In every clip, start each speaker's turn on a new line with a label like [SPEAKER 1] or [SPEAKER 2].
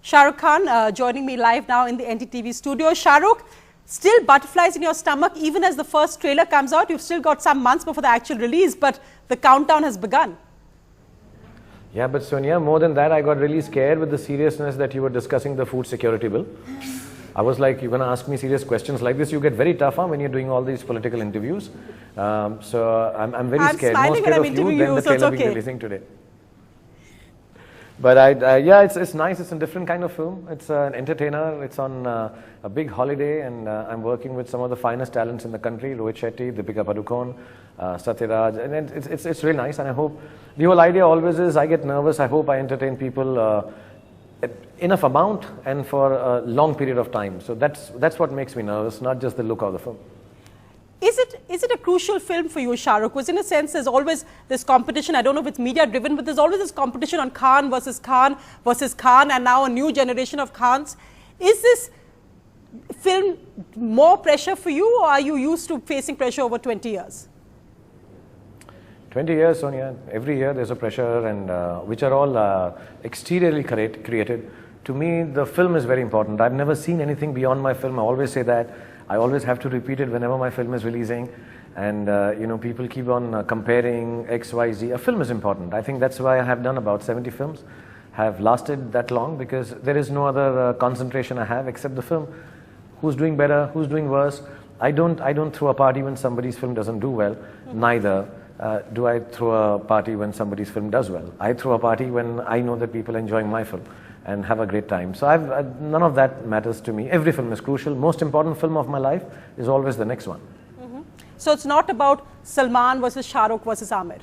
[SPEAKER 1] Shah Rukh Khan joining me live now in the NDTV studio. Shah Rukh, still butterflies in your stomach even as the first trailer comes out. You've still got some months before the actual release, but the countdown has begun.
[SPEAKER 2] Yeah, but Sonia, more than that, I got really scared with the seriousness that you were discussing the food security bill. I was like, you're going to ask me serious questions like this. You get very tough when you're doing all these political interviews. So I'm very scared. More scared of you than the trailer being releasing today. But yeah, it's nice. It's a different kind of film. It's an entertainer. It's on a big holiday, and I'm working with some of the finest talents in the country: Rohit Shetty, Deepika Padukone, Satyaraj, and it's really nice. And I hope the whole idea always is I get nervous. I hope I entertain people enough amount and for a long period of time. So that's what makes me nervous, not just the look of the film.
[SPEAKER 1] Is it a crucial film for you, Shah Rukh? Because in a sense, there's always this competition. I don't know if it's media driven, but there's always this competition on Khan versus Khan versus Khan, and now a new generation of Khans. Is this film more pressure for you, or are you used to facing pressure over 20 years?
[SPEAKER 2] 20 years, Sonia. Every year there's a pressure, and which are all exteriorly created. To me, the film is very important. I've never seen anything beyond my film. I always say that. I always have to repeat it whenever my film is releasing, and you know, people keep on comparing X, Y, Z. A film is important. I think that's why I have done about 70 films, have lasted that long, because there is no other concentration I have except the film. Who's doing better? Who's doing worse? I don't throw a party when somebody's film doesn't do well. Neither do I throw a party when somebody's film does well. I throw a party when I know that people are enjoying my film and have a great time. So none of that matters to me. Every film is crucial. Most important film of my life is always the next one.
[SPEAKER 1] So it's not about Salman versus Shah Rukh versus Aamir?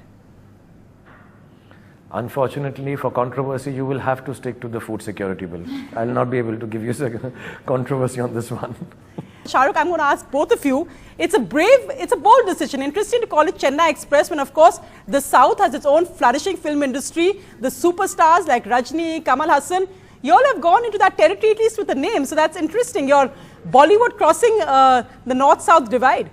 [SPEAKER 2] Unfortunately, for controversy, you will have to stick to the food security bill. I'll not be able to give you controversy on this one.
[SPEAKER 1] Shah Rukh, I'm going to ask both of you. It's a bold decision. Interesting to call it Chennai Express when, of course, the South has its own flourishing film industry. The superstars like Rajni, Kamal Haasan, you all have gone into that territory, at least with the name. So that's interesting. You're Bollywood crossing the North-South divide.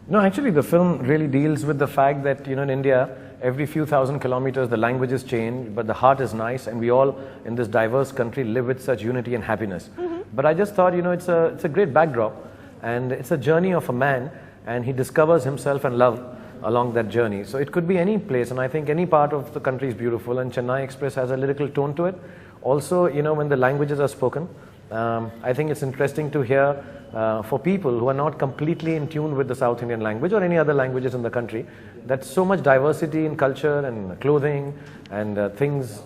[SPEAKER 2] No, actually, the film really deals with the fact that, you know, in India, every few thousand kilometers, the languages change, but the heart is nice, and we all in this diverse country live with such unity and happiness. But I just thought, you know, it's a great backdrop, and it's a journey of a man, and he discovers himself and love along that journey. So it could be any place, and I think any part of the country is beautiful, and Chennai Express has a lyrical tone to it. Also, you know, when the languages are spoken, I think it's interesting to hear for people who are not completely in tune with the South Indian language or any other languages in the country, that so much diversity in culture and clothing and things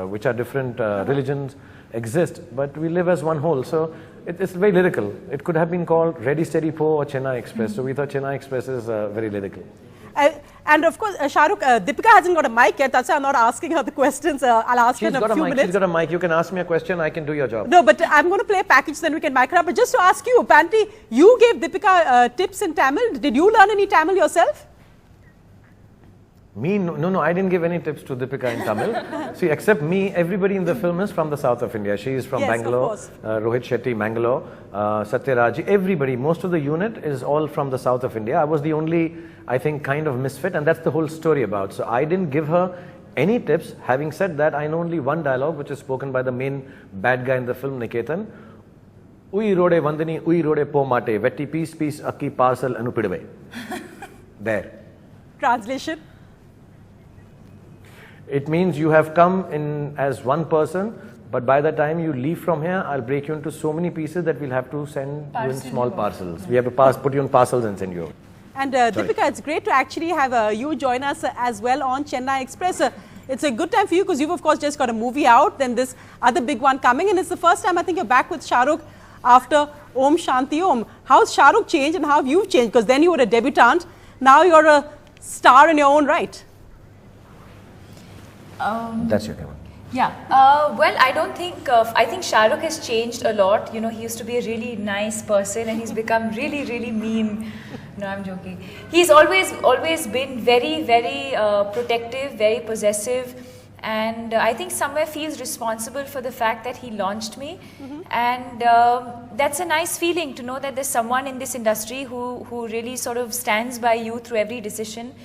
[SPEAKER 2] which are different religions exist, but we live as one whole. So it's very lyrical. It could have been called Ready Steady Po or Chennai Express. So we thought Chennai Express is very lyrical.
[SPEAKER 1] And of course, Shah Rukh, Deepika hasn't got a mic yet. That's why I'm not asking her the questions. I'll ask her in a few minutes.
[SPEAKER 2] She's got a mic. You can ask me a question. I can do your job.
[SPEAKER 1] No, but I'm going to play a package, then we can mic her up. But just to ask you, apparently, you gave Deepika tips in Tamil. Did you learn any Tamil yourself?
[SPEAKER 2] Me? No, I didn't give any tips to Deepika in Tamil. See, except me, everybody in the film is from the south of India. She is from Bangalore, Rohit Shetty, Bangalore, Satyaraj, everybody, most of the unit is all from the south of India. I was the only, I think, kind of misfit, and that's the whole story about. So I didn't give her any tips. Having said that, I know only one dialogue, which is spoken by the main bad guy in the film, Niketan. Ui rode vandani, ui rode po mate, vetti piece aki parcel anupidave. There.
[SPEAKER 1] Translation?
[SPEAKER 2] It means you have come in as one person, but by the time you leave from here, I'll break you into so many pieces that we'll have to send you in small parcels. We have to put you in parcels and send you.
[SPEAKER 1] And Deepika, it's great to actually have you join us as well on Chennai Express. It's a good time for you because you've, of course, just got a movie out, then this other big one coming, and it's the first time I think you're back with Shah Rukh after Om Shanti Om. How's Shah Rukh changed and how have you changed? Because then you were a debutante, now you're a star in your own right.
[SPEAKER 2] That's your camera.
[SPEAKER 3] Yeah. Well, I don't think, I think Shah Rukh has changed a lot. You know, he used to be a really nice person and he's become really, really mean. No, I'm joking. He's always been very, very protective, very possessive. And I think somewhere feels responsible for the fact that he launched me. And that's a nice feeling to know that there's someone in this industry who really sort of stands by you through every decision.